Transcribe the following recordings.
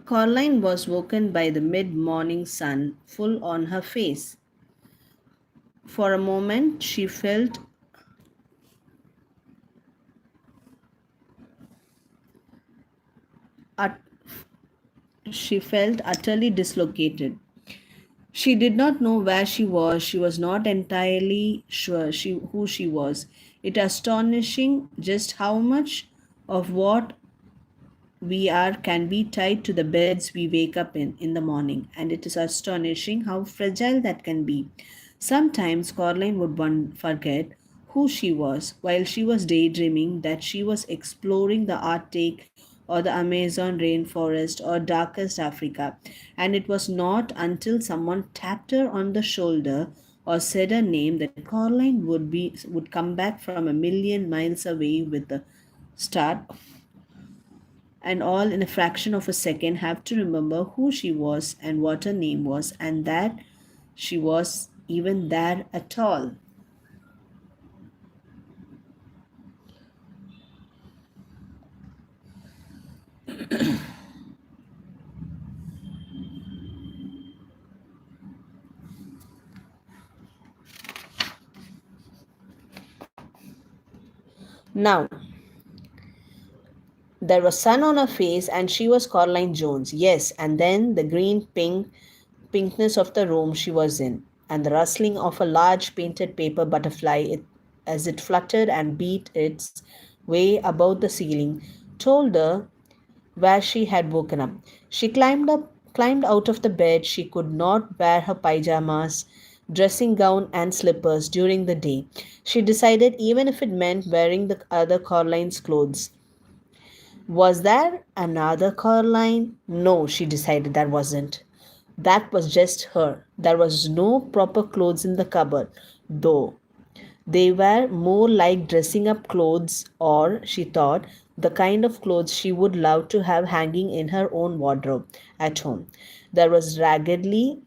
Coraline was woken by the mid morning sun full on her face. For a moment, ut- she felt utterly dislocated. She did not know where she was. She was not entirely sure who she was. It astonishing just how much of what we are can be tied to the beds we wake up in the morning, and it is astonishing how fragile that can be. Sometimes Coraline would forget who she was while she was daydreaming that she was exploring the Arctic or the Amazon rainforest or darkest Africa, and it was not until someone tapped her on the shoulder or said her name that Coraline would come back from a million miles away with the start, and all in a fraction of a second have to remember who she was and what her name was and that she was even there at all. Now, there was sun on her face and she was Caroline Jones. Yes, and then the green pinkness of the room she was in, and the rustling of a large painted paper butterfly as it fluttered and beat its way above the ceiling, told her where she had woken up. She climbed out of the bed. She could not wear her pajamas, dressing gown and slippers during the day. She decided even if it meant wearing the other Caroline's clothes. Was there another Caroline? No, she decided there wasn't. That was just her. There was no proper clothes in the cupboard, though. They were more like dressing up clothes, or, she thought, the kind of clothes she would love to have hanging in her own wardrobe at home. There was raggedy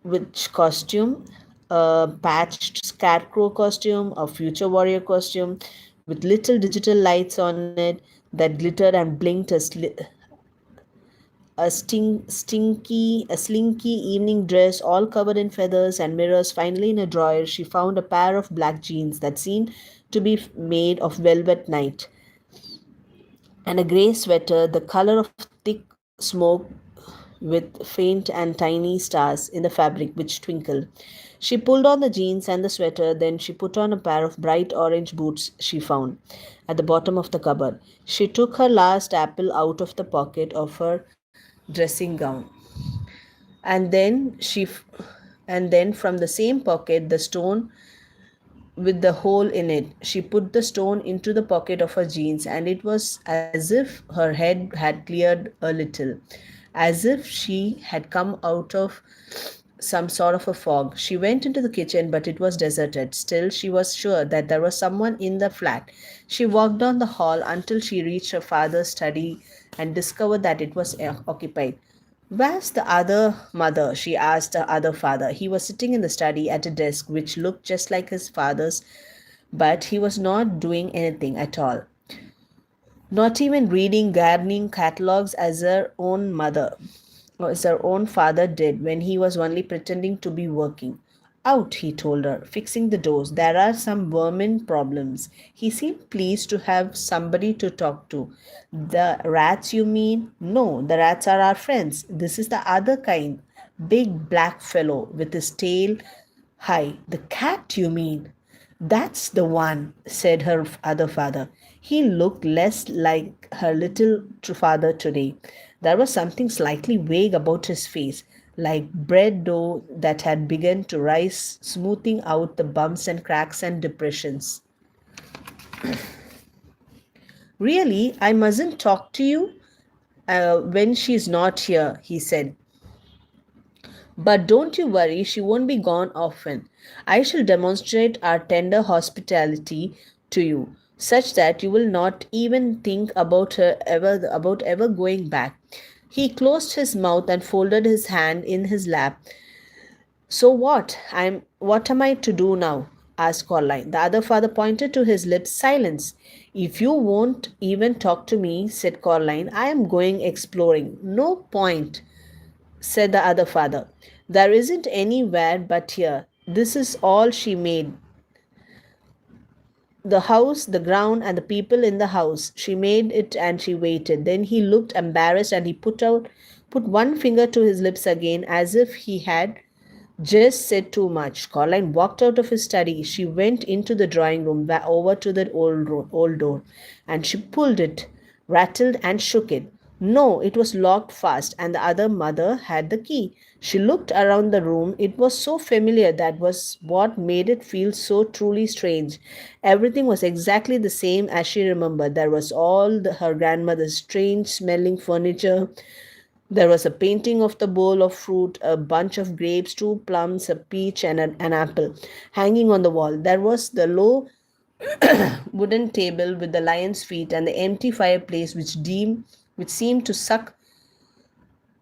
witch costume, a patched scarecrow costume, a future warrior costume with little digital lights on it that glittered and blinked a slinky evening dress all covered in feathers and mirrors. Finally, in a drawer, she found a pair of black jeans that seemed to be made of velvet night, and a grey sweater, the color of thick smoke with faint and tiny stars in the fabric which twinkled. She pulled on the jeans and the sweater, then she put on a pair of bright orange boots she found at the bottom of the cupboard. She took her last apple out of the pocket of her dressing gown, and then and then from the same pocket the stone with the hole in it. She put the stone into the pocket of her jeans, and it was as if her head had cleared a little, as if she had come out of some sort of a fog. She went into the kitchen, but it was deserted. Still, she was sure that there was someone in the flat. She walked down the hall until she reached her father's study and discovered that it was occupied. Where's the other mother? She asked the other father. He was sitting in the study at a desk which looked just like his father's, but he was not doing anything at all. Not even reading gardening catalogs as her own father did when he was only pretending to be working. Out, he told her, fixing the doors. There are some vermin problems. He seemed pleased to have somebody to talk to. The rats, you mean? No, the rats are our friends. This is the other kind. Big black fellow with his tail high. The cat, you mean? That's the one, said her other father. He looked less like her little father today. There was something slightly vague about his face, like bread dough that had begun to rise, smoothing out the bumps and cracks and depressions. Really, I mustn't talk to you when she's not here, he said. But don't you worry, she won't be gone often. I shall demonstrate our tender hospitality to you, such that you will not even think about ever going back. He closed his mouth and folded his hand in his lap. So what am I to do now? asked Coraline. The other father pointed to his lips. Silence. If you won't even talk to me, said Coraline, I am going exploring. No point, said the other father. There isn't anywhere but here. This is all she made. The house, the ground, and the people in the house. She made it and she waited. Then he looked embarrassed and he put one finger to his lips again as if he had just said too much. Caroline walked out of his study. She went into the drawing room, over to the old door, and she pulled it, rattled, and shook it. No, it was locked fast, and the other mother had the key. She looked around the room. It was so familiar, that was what made it feel so truly strange. Everything was exactly the same as she remembered. There was her grandmother's strange smelling furniture. There was a painting of the bowl of fruit, a bunch of grapes, two plums, a peach, and an apple hanging on the wall. There was the low wooden table with the lion's feet and the empty fireplace which seemed to suck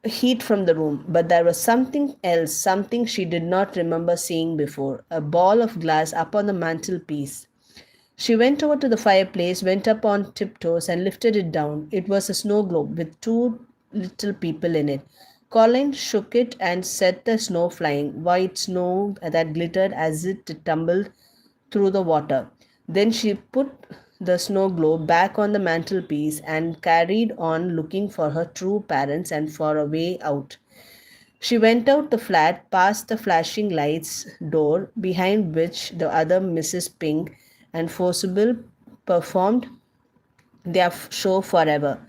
heat from the room. But there was something else, something she did not remember seeing before, a ball of glass up on the mantelpiece. She went over to the fireplace, went up on tiptoes, and lifted it down. It was a snow globe with two little people in it. Colin shook it and set the snow flying, white snow that glittered as it tumbled through the water. Then she put the snow globe back on the mantelpiece and carried on looking for her true parents and for a way out. She went out the flat, past the flashing lights door, behind which the other Mrs. Pink and Forcible performed their show forever,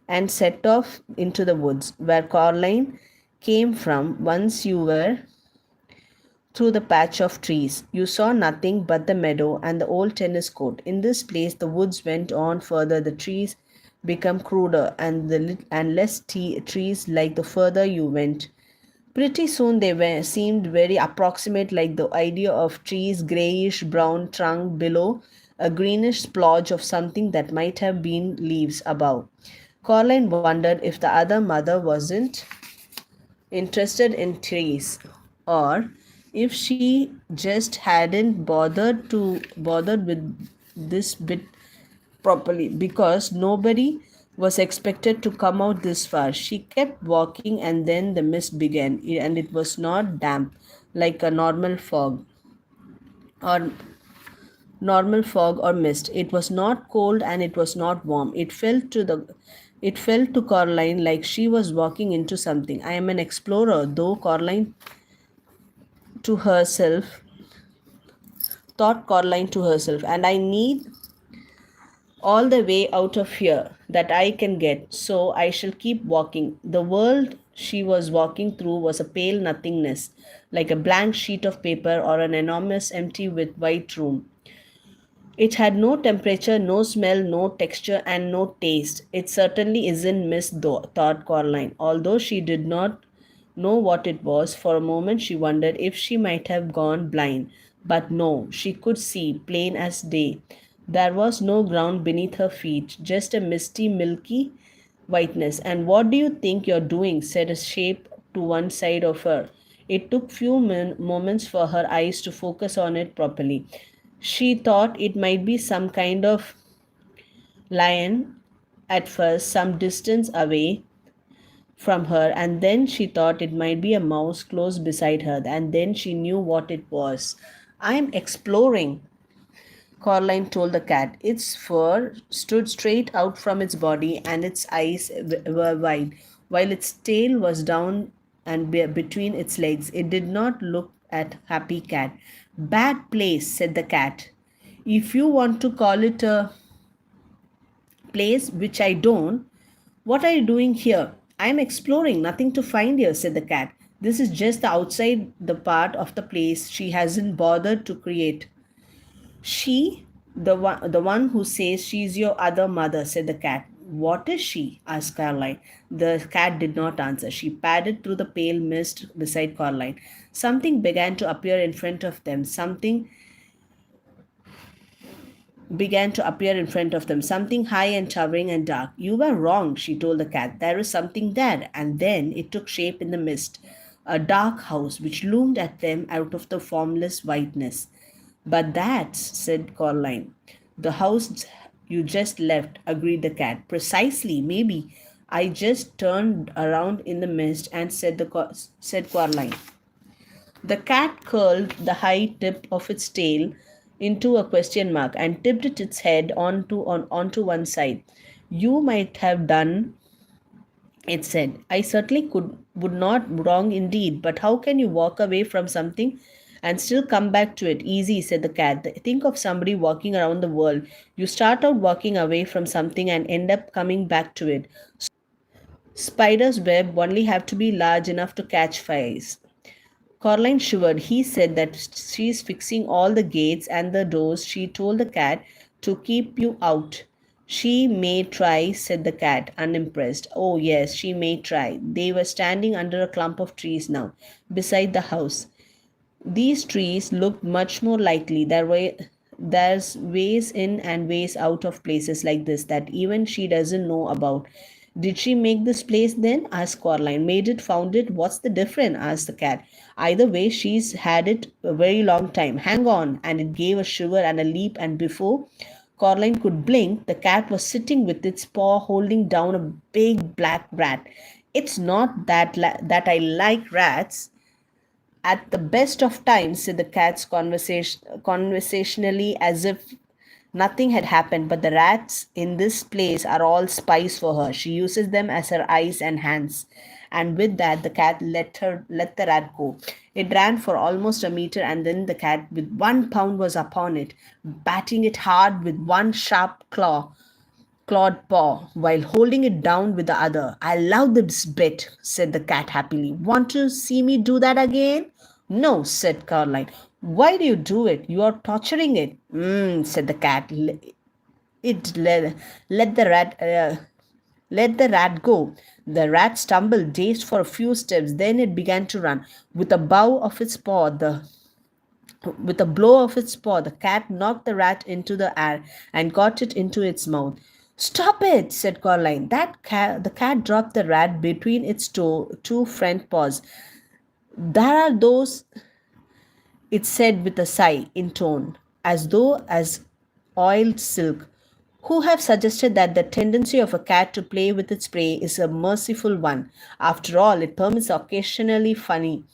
and set off into the woods where Caroline came from. Once you were through the patch of trees, you saw nothing but the meadow and the old tennis court. In this place, the woods went on further. The trees became cruder and less trees like the further you went. Pretty soon seemed very approximate, like the idea of trees, grayish brown trunk below, a greenish splotch of something that might have been leaves above. Caroline wondered if the other mother wasn't interested in trees, or if she just hadn't bothered with this bit properly, because nobody was expected to come out this far. She kept walking, and then the mist began, and it was not damp like a or normal fog or mist. It was not cold and it was not warm. It felt to Caroline like she was walking into something. I am an explorer, though Caroline to herself thought Caroline to herself, and I need all the way out of here that I can get, so I shall keep walking. The world she was walking through was a pale nothingness, like a blank sheet of paper or an enormous empty with white room. It had no temperature, no smell, no texture, and no taste. It certainly isn't mist, though, thought Caroline. Although she did not know what it was, for a moment she wondered if she might have gone blind. But no, she could see, plain as day. There was no ground beneath her feet, just a misty, milky whiteness. And what do you think you're doing? Said a shape to one side of her. It took few moments for her eyes to focus on it properly. She thought it might be some kind of lion at first, some distance away from her, and then she thought it might be a mouse close beside her, and then she knew what it was. I'm exploring, Caroline told the cat. Its fur stood straight out from its body, and its eyes were wide, while its tail was down and between its legs. It did not look at Happy Cat. Bad place, said the cat. If you want to call it a place, which I don't, what are you doing here? I am exploring, nothing to find here, said the cat. This is just the outside the part of the place she hasn't bothered to create. She, the one who says she's your other mother, said the cat. What is she? Asked Caroline. The cat did not answer. She padded through the pale mist beside Caroline. Something began to appear in front of them. Something high and towering and dark. You were wrong, she told the cat. There is something there. And then it took shape in the mist. A dark house which loomed at them out of the formless whiteness. But that's, said Coraline. The house you just left, agreed the cat. Precisely, maybe. I just turned around in the mist and said Coraline. The cat curled the high tip of its tail into a question mark and tipped its head onto one side. You might have done, it said. I certainly would not wrong indeed, but how can you walk away from something and still come back to it? Easy, said the cat. Think of somebody walking around the world. You start out walking away from something and end up coming back to it. Spider's web only have to be large enough to catch flies. Coraline shivered. He said that she's fixing all the gates and the doors. She told the cat to keep you out. She may try, said the cat, unimpressed. Oh, yes, she may try. They were standing under a clump of trees now, beside the house. These trees looked much more likely. There's ways in and ways out of places like this that even she doesn't know about. Did she make this place then? Asked Coraline. Made it, found it. What's the difference? Asked the cat. Either way, she's had it a very long time. Hang on. And it gave a shiver and a leap, and before Coraline could blink, the cat was sitting with its paw holding down a big black rat. It's not that I like rats, at the best of times, said the cat's conversationally, as if nothing had happened, but the rats in this place are all spies for her. She uses them as her eyes and hands. And with that, the cat let the rat go. It ran for almost a meter, and then the cat, with 1 pound, was upon it, batting it hard with one sharp clawed paw while holding it down with the other. I love this bit, said the cat happily. Want to see me do that again? No, said Caroline. Why do you do it? You are torturing it. Said the cat. It let the rat let the rat go. The rat stumbled, dazed for a few steps. Then it began to run. With a blow of its paw, the cat knocked the rat into the air and got it into its mouth. Stop it, said Caroline. The cat dropped the rat between its two front paws. There are those, it said with a sigh in tone, as though as oiled silk, who have suggested that the tendency of a cat to play with its prey is a merciful one. After all, it permits occasional funny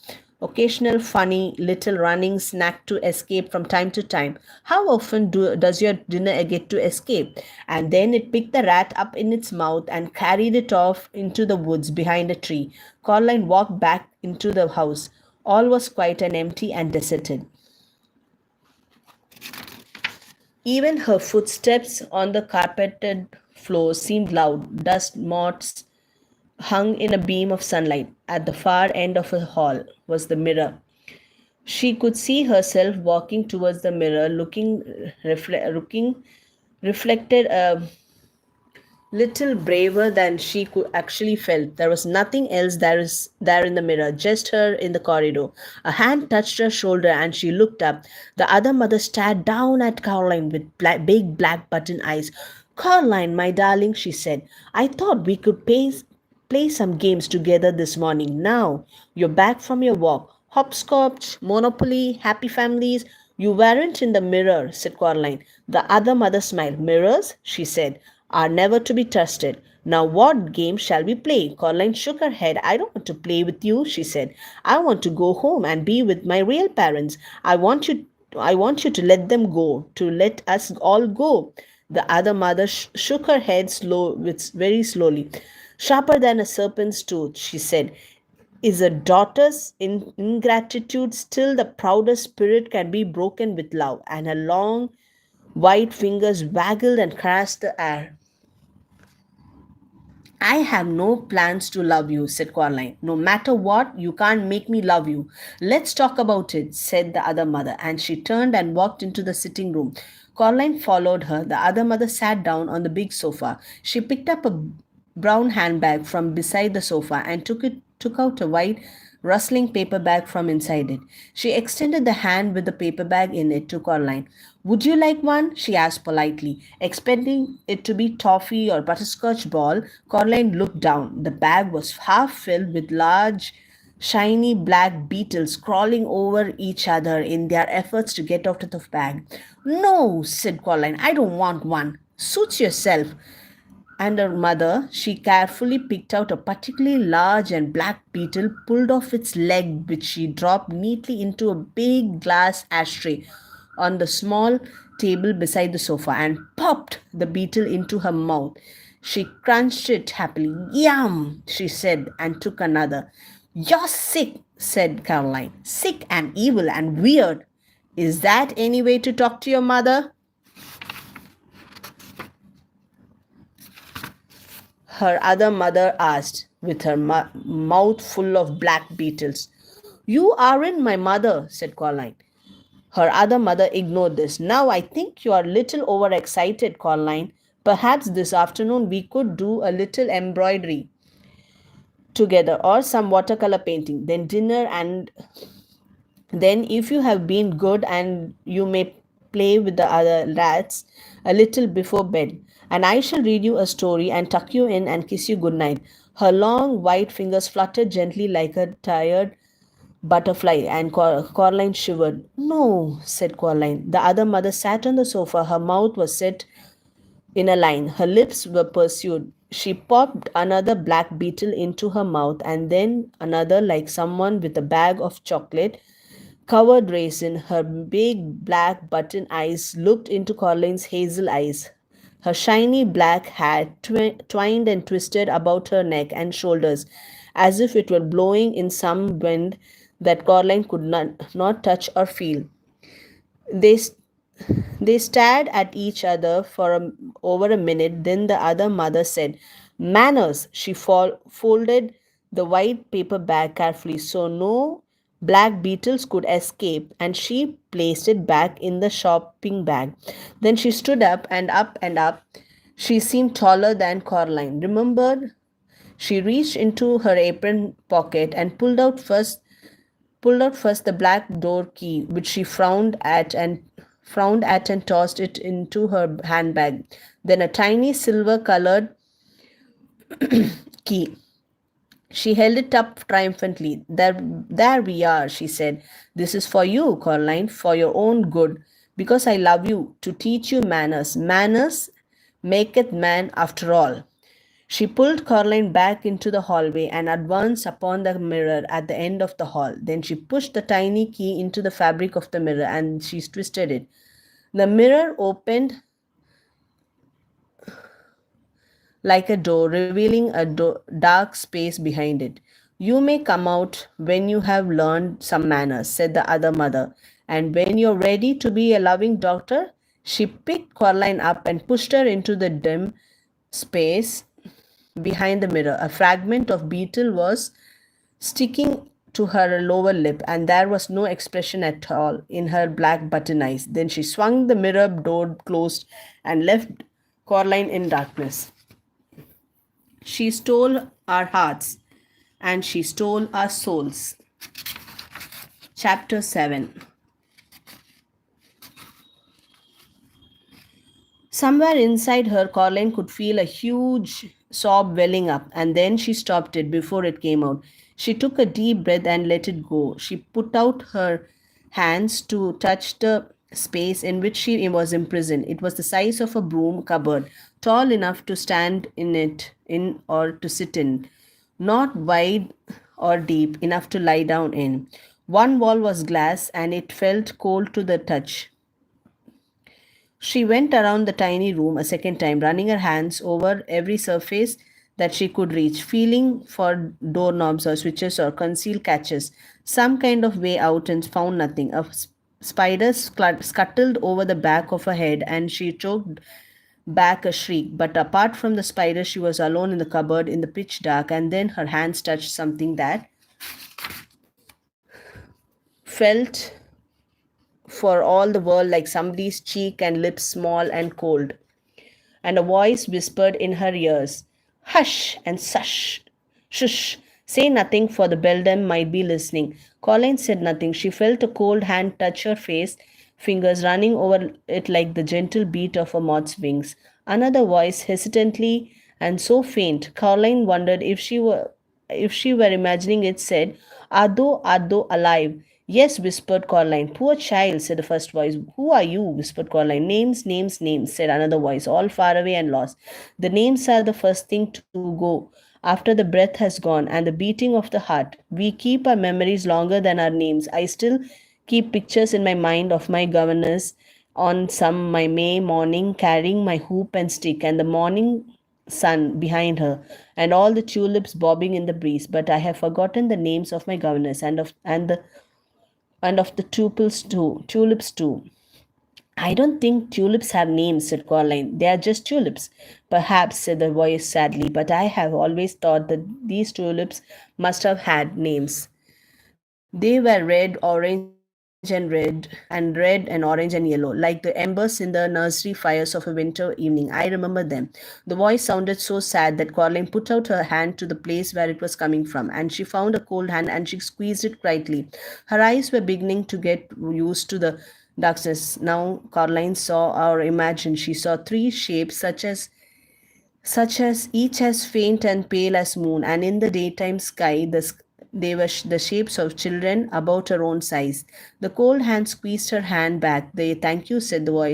little running snack to escape from time to time. How often does your dinner get to escape? And then it picked the rat up in its mouth and carried it off into the woods behind a tree. Caroline walked back into the house. All was quiet and empty and deserted. Even her footsteps on the carpeted floor seemed loud. Dust motes hung in a beam of sunlight. At the far end of the hall was the mirror. She could see herself walking towards the mirror, looking reflected a little braver than she could actually felt. There was nothing else there in the mirror, just her in the corridor. A hand touched her shoulder and she looked up. The other mother stared down at Caroline with big black button eyes. Caroline, my darling, she said, I thought we could play some games together this morning. Now you're back from your walk. Hopscotch, Monopoly, Happy Families. You weren't in the mirror, said Coraline. The other mother smiled. Mirrors, she said, are never to be trusted. Now, what game shall we play? Coraline shook her head. I don't want to play with you, she said. I want to go home and be with my real parents. I want you to let them go, to let us all go. The other mother shook her head very slowly. Sharper than a serpent's tooth, she said. Is a daughter's ingratitude still the proudest spirit can be broken with love? And her long white fingers waggled and caressed the air. I have no plans to love you, said Caroline. No matter what, you can't make me love you. Let's talk about it, said the other mother, and she turned and walked into the sitting room. Caroline followed her. The other mother sat down on the big sofa. She picked up a brown handbag from beside the sofa and took out a white rustling paper bag from inside it. She extended the hand with the paper bag in it to Caroline. Would you like one? She asked politely. Expecting it to be toffee or butterscotch ball, Caroline looked down. The bag was half filled with large shiny black beetles crawling over each other in their efforts to get out of the bag. No, said Coraline, I don't want one. Suit yourself. And her mother, she carefully picked out a particularly large and black beetle, pulled off its leg, which she dropped neatly into a big glass ashtray on the small table beside the sofa, and popped the beetle into her mouth. She crunched it happily. Yum, she said, and took another. You're sick, said Caroline. Sick and evil and weird. Is that any way to talk to your mother? Her other mother asked, with her mouth full of black beetles. You aren't my mother, said Caroline. Her other mother ignored this. Now I think you are a little overexcited, Caroline. Perhaps this afternoon we could do a little embroidery together or some watercolor painting. Then dinner, and then if you have been good, and you may play with the other rats a little before bed. And I shall read you a story and tuck you in and kiss you good night. Her long white fingers fluttered gently like a tired butterfly, and Coraline shivered. No, said Coraline. The other mother sat on the sofa. Her mouth was set in a line. Her lips were pursued. She popped another black beetle into her mouth, and then another, like someone with a bag of chocolate covered raisin. Her big black button eyes looked into Coraline's hazel eyes. Her shiny black hat twined and twisted about her neck and shoulders as if it were blowing in some wind that Coraline could not touch or feel. They, they stared at each other for over a minute. Then the other mother said, Manners! She folded the white paper bag carefully so no black beetles could escape, and she placed it back in the shopping bag. Then she stood up and up and up. She seemed taller than Coraline. Remember, she reached into her apron pocket and pulled out first the black door key, which she frowned at and tossed it into her handbag. Then a tiny silver colored key. She held it up triumphantly. There we are, she said. This is for you, Caroline, for your own good, because I love you, to teach you manners. Manners maketh man after all. She pulled Caroline back into the hallway and advanced upon the mirror at the end of the hall. Then she pushed the tiny key into the fabric of the mirror and she twisted it. The mirror opened like a door, revealing a dark space behind it. You may come out when you have learned some manners, said the other mother. And when you're ready to be a loving doctor, she picked Caroline up and pushed her into the dim space behind the mirror. A fragment of beetle was sticking to her lower lip, and there was no expression at all in her black button eyes. Then she swung the mirror door closed and left Caroline in darkness. She stole our hearts, and she stole our souls. Chapter 7. Somewhere inside her, Caroline could feel a huge sob welling up, and then she stopped it before it came out. She took a deep breath and let it go. She put out her hands to touch the space in which she was imprisoned. It was the size of a broom cupboard, tall enough to stand in or to sit in, not wide or deep enough to lie down in. One wall was glass, and it felt cold to the touch. She went around the tiny room a second time, running her hands over every surface that she could reach, feeling for doorknobs or switches or concealed catches, some kind of way out, and found nothing. A spider scuttled over the back of her head, and she choked back a shriek. But apart from the spider, she was alone in the cupboard in the pitch dark, and then her hands touched something that felt for all the world like somebody's cheek and lips, small and cold. And a voice whispered in her ears, Hush and sush, shush, say nothing, for the beldam might be listening. Colleen said nothing. She felt a cold hand touch her face, fingers running over it like the gentle beat of a moth's wings. Another voice, hesitantly and so faint, Caroline wondered if she were if she were imagining it, said, Ado alive? Yes, whispered Coraline. Poor child, said the first voice. Who are you? Whispered Coraline. Names, names, names, said another voice, all far away and lost. The names are the first thing to go after the breath has gone and the beating of the heart. We keep our memories longer than our names. I still keep pictures in my mind of my governess on some my May morning carrying my hoop and stick and the morning sun behind her and all the tulips bobbing in the breeze, but I have forgotten the names of my governess and of the tulips too. I don't think tulips have names, said Caroline. They are just tulips. Perhaps, said the voice sadly, but I have always thought that these tulips must have had names. They were red, orange, and yellow, like the embers in the nursery fires of a winter evening. I remember them. The voice sounded so sad that Coraline put out her hand to the place where it was coming from, and she found a cold hand and she squeezed it tightly. Her eyes were beginning to get used to the darkness. Now Caroline saw or imagined she saw three shapes such as each as faint and pale as moon, and in the daytime sky they were the shapes of children about her own size. The cold hand squeezed her hand back. They thank you, said the voice.